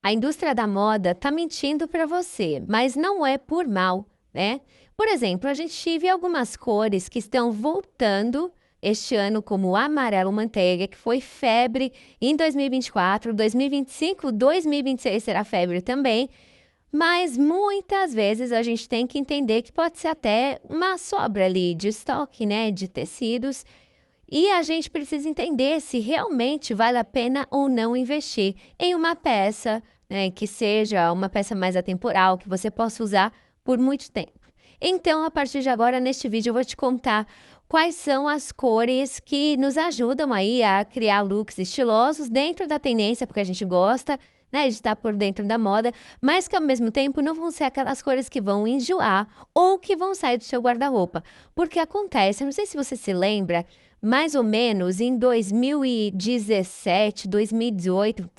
a indústria da moda tá mentindo para você, mas não é por mal, né? Por exemplo, a gente vê algumas cores que estão voltando este ano, como o amarelo manteiga, que foi febre em 2024, 2025, 2026 será febre também. Mas muitas vezes a gente tem que entender que pode ser até uma sobra ali de estoque, né, de tecidos, e a gente precisa entender se realmente vale a pena ou não investir em uma peça, né, que seja uma peça mais atemporal, que você possa usar por muito tempo. Então, a partir de agora, neste vídeo, eu vou te contar quais são as cores que nos ajudam aí a criar looks estilosos dentro da tendência, porque a gente gosta, né, de estar por dentro da moda, mas que ao mesmo tempo não vão ser aquelas cores que vão enjoar ou que vão sair do seu guarda-roupa. Porque acontece, eu não sei se você se lembra, mais ou menos em 2017, 2018,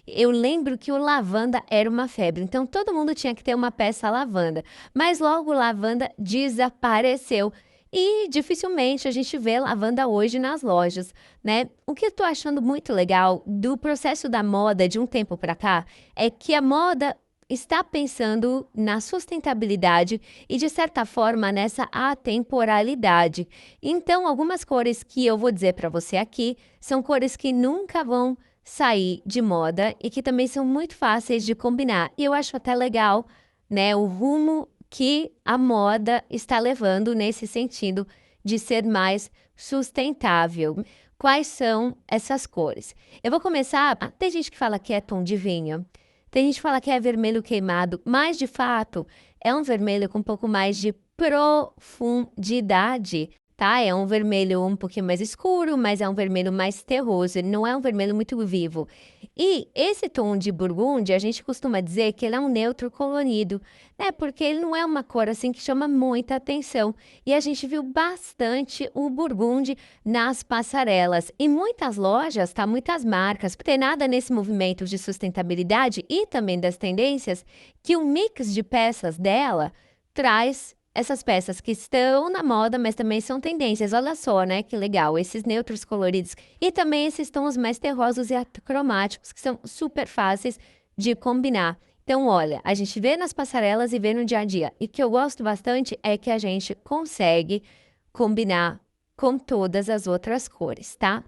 eu lembro que o lavanda era uma febre, então todo mundo tinha que ter uma peça lavanda, mas logo lavanda desapareceu e dificilmente a gente vê lavanda hoje nas lojas, né? O que eu tô achando muito legal do processo da moda de um tempo para cá é que a moda está pensando na sustentabilidade e, de certa forma, nessa atemporalidade. Então, algumas cores que eu vou dizer para você aqui são cores que nunca vão sair de moda e que também são muito fáceis de combinar. E eu acho até legal, né, o rumo que a moda está levando nesse sentido de ser mais sustentável. Quais são essas cores? Eu vou começar. Tem gente que fala que é tom de vinho. Tem gente que fala que é vermelho queimado, mas de fato é um vermelho com um pouco mais de profundidade, tá? É um vermelho um pouquinho mais escuro, mas é um vermelho mais terroso, ele não é um vermelho muito vivo. E esse tom de burgundy, a gente costuma dizer que ele é um neutro colorido, né? Porque ele não é uma cor assim que chama muita atenção. E a gente viu bastante o burgundy nas passarelas. Em muitas lojas, tá? Muitas marcas, tem nada nesse movimento de sustentabilidade e também das tendências, que o mix de peças dela traz essas peças que estão na moda, mas também são tendências. Olha só, né? Que legal. Esses neutros coloridos e também esses tons mais terrosos e cromáticos, que são super fáceis de combinar. Então, olha, a gente vê nas passarelas e vê no dia a dia. E o que eu gosto bastante é que a gente consegue combinar com todas as outras cores, tá?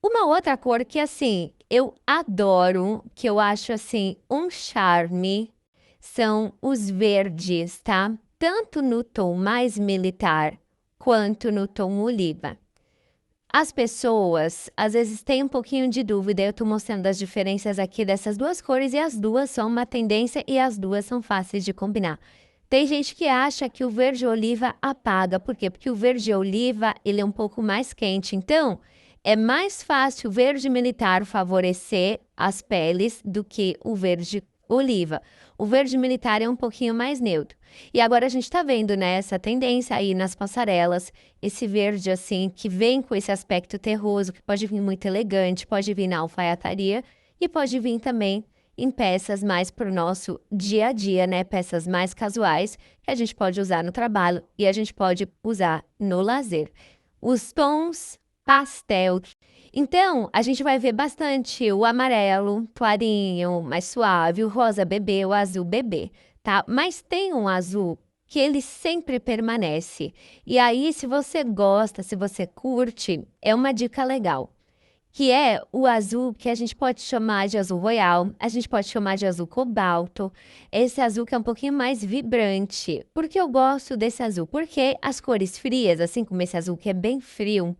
Uma outra cor que, assim, eu adoro, que eu acho, assim, um charme, são os verdes, tá? Tanto no tom mais militar quanto no tom oliva. As pessoas, às vezes, têm um pouquinho de dúvida. Eu tô mostrando as diferenças aqui dessas duas cores e as duas são uma tendência e as duas são fáceis de combinar. Tem gente que acha que o verde oliva apaga. Por quê? Porque o verde oliva, ele é um pouco mais quente. Então, é mais fácil o verde militar favorecer as peles do que o verde oliva. O verde militar é um pouquinho mais neutro. E agora a gente está vendo, né, essa tendência aí nas passarelas, esse verde assim, que vem com esse aspecto terroso, que pode vir muito elegante, pode vir na alfaiataria e pode vir também em peças mais para o nosso dia a dia, né, peças mais casuais, que a gente pode usar no trabalho e a gente pode usar no lazer. Os tons pastel. Então, a gente vai ver bastante o amarelo clarinho, mais suave, o rosa bebê, o azul bebê, tá? Mas tem um azul que ele sempre permanece. E aí, se você gosta, se você curte, é uma dica legal, que é o azul que a gente pode chamar de azul royal, a gente pode chamar de azul cobalto, esse azul que é um pouquinho mais vibrante. Por que eu gosto desse azul? Porque as cores frias, assim como esse azul que é bem frio,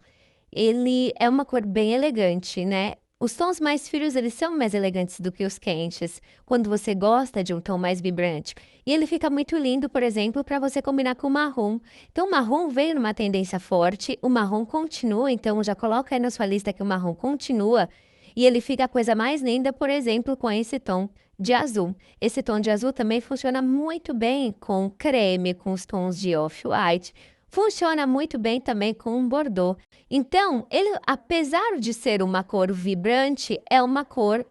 ele é uma cor bem elegante, né? Os tons mais frios, eles são mais elegantes do que os quentes, quando você gosta de um tom mais vibrante. E ele fica muito lindo, por exemplo, para você combinar com o marrom. Então, o marrom veio numa tendência forte, o marrom continua, então já coloca aí na sua lista que o marrom continua. E ele fica a coisa mais linda, por exemplo, com esse tom de azul. Esse tom de azul também funciona muito bem com creme, com os tons de off-white. Funciona muito bem também com um bordô. Então, ele, apesar de ser uma cor vibrante, é uma cor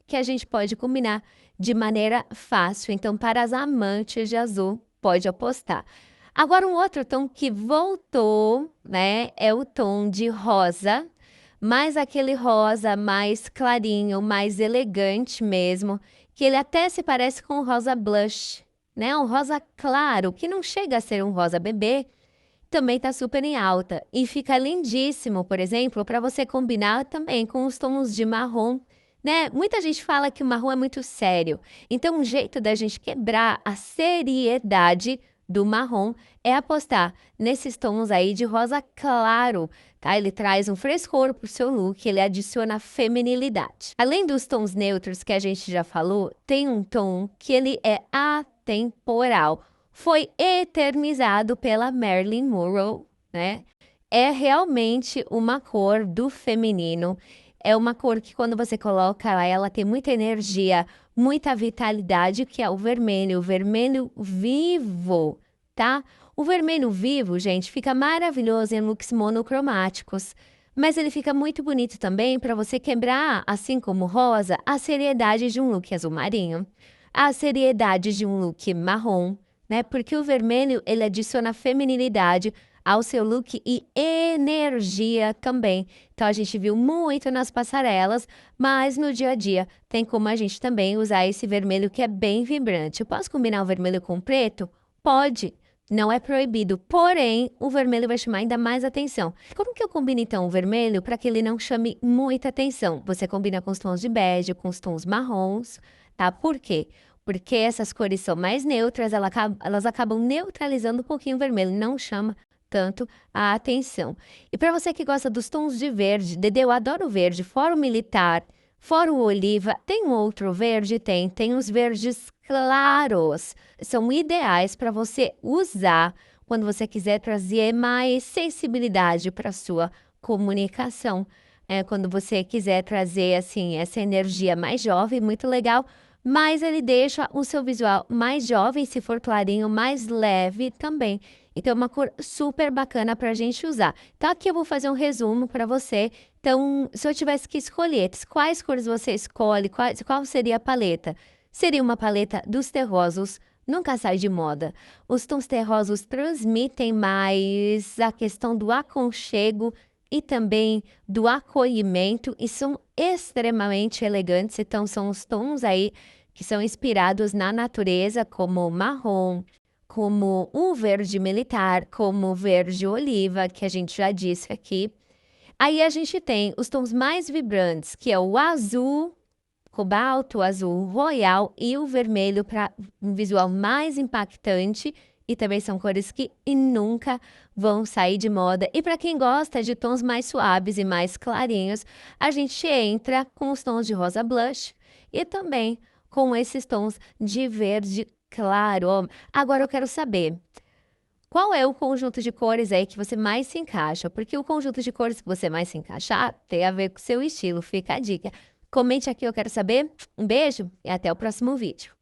que a gente pode combinar de maneira fácil. Então, para as amantes de azul, pode apostar. Agora, um outro tom que voltou, né, é o tom de rosa, mais aquele rosa mais clarinho, mais elegante mesmo, que ele até se parece com o rosa blush, né? Um rosa claro, que não chega a ser um rosa bebê, também tá super em alta. E fica lindíssimo, por exemplo, para você combinar também com os tons de marrom, né? Muita gente fala que o marrom é muito sério. Então, um jeito da gente quebrar a seriedade do marrom é apostar nesses tons aí de rosa claro, tá? Ele traz um frescor pro seu look, ele adiciona feminilidade. Além dos tons neutros que a gente já falou, tem um tom que ele é atemporal. Foi eternizado pela Marilyn Monroe, né? É realmente uma cor do feminino. É uma cor que quando você coloca ela tem muita energia, muita vitalidade, que é o vermelho vivo, tá? O vermelho vivo, gente, fica maravilhoso em looks monocromáticos. Mas ele fica muito bonito também para você quebrar, assim como o rosa, a seriedade de um look azul marinho, a seriedade de um look marrom, né? Porque o vermelho, ele adiciona feminilidade ao seu look e energia também. Então, a gente viu muito nas passarelas, mas no dia a dia tem como a gente também usar esse vermelho que é bem vibrante. Eu posso combinar o vermelho com o preto? Pode. Não é proibido, porém, o vermelho vai chamar ainda mais atenção. Como que eu combino, então, o vermelho para que ele não chame muita atenção? Você combina com os tons de bege, com os tons marrons, tá? Por quê? Porque essas cores são mais neutras, elas acabam neutralizando um pouquinho o vermelho, não chama tanto a atenção. E para você que gosta dos tons de verde, Dedê, eu adoro verde, fora o militar, fora o oliva, tem um outro verde? Tem os verdes claros. São ideais para você usar quando você quiser trazer mais sensibilidade para a sua comunicação. Quando você quiser trazer assim essa energia mais jovem, muito legal, mas ele deixa o seu visual mais jovem, se for clarinho, mais leve também. Então, é uma cor super bacana para a gente usar. Então, aqui eu vou fazer um resumo para você. Então, se eu tivesse que escolher, quais cores você escolhe, qual seria a paleta? Seria uma paleta dos terrosos, nunca sai de moda. Os tons terrosos transmitem mais a questão do aconchego e também do acolhimento e são extremamente elegantes. Então, são os tons aí que são inspirados na natureza, como o marrom, como o verde militar, como o verde oliva, que a gente já disse aqui. Aí a gente tem os tons mais vibrantes, que é o azul cobalto, o azul royal e o vermelho para um visual mais impactante. E também são cores que nunca vão sair de moda. E para quem gosta de tons mais suaves e mais clarinhos, a gente entra com os tons de rosa blush e também com esses tons de verde claro. Agora eu quero saber, qual é o conjunto de cores aí que você mais se encaixa? Porque o conjunto de cores que você mais se encaixar tem a ver com o seu estilo, fica a dica. Comente aqui, eu quero saber. Um beijo e até o próximo vídeo.